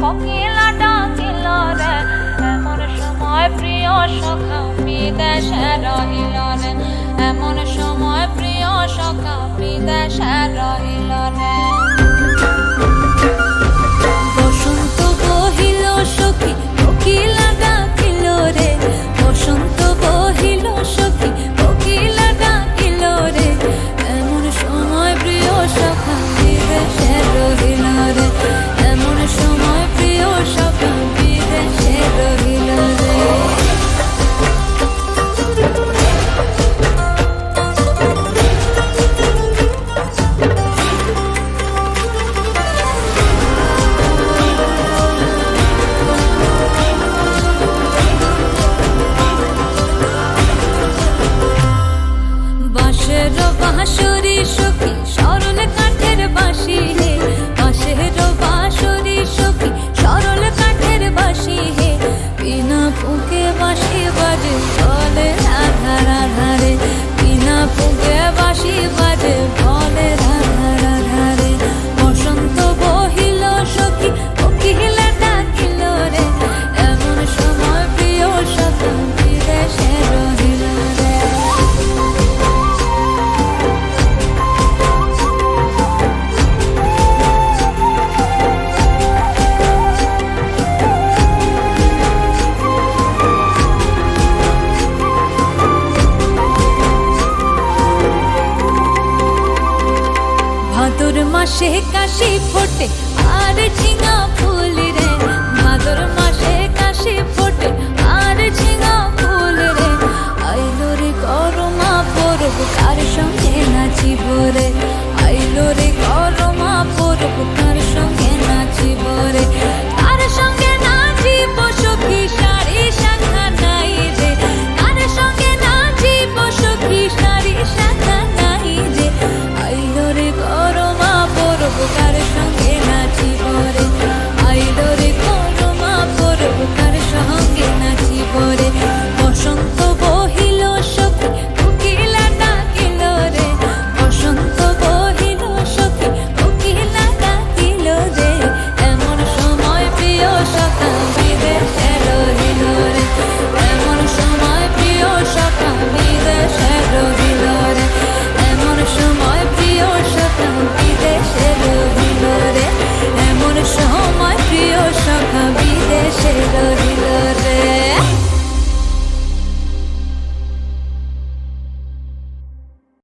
কোকিলা ডাকিল রে, এমন সময় প্রিয় সখা বিদেশে রহিল রে, এমন সময় প্রিয় সখা বিদেশে রহিল রে। বসন্ত বহিল সখী কোকিলা ডাকিল রে, বসন্ত বহিল সখী কোকিলা ডাকিল রে, এমন সময় প্রিয় সখা বিদেশে রহিল রে, এমন সময় প্রিয় সখা বিদেশে রহিল রে। বাঁশের বাঁশরি সখী সরল কাঠের বাঁশি হে, বাঁশের বাঁশরি সখী সরল কাঠের বাঁশি হে, বিনা ফুঁকে বাঁশি বাজে বলে রাধা রাধা রে, বিনা ফুঁকে বাঁশি বাজে বলে রাধা রাধা রে। বসন্ত বহিল সখী কোকিলা ডাকিল রে, এমন সময় প্রিয় সখা বিদেশে রহিল রে। ভাদর মাসে কাশি ফোটে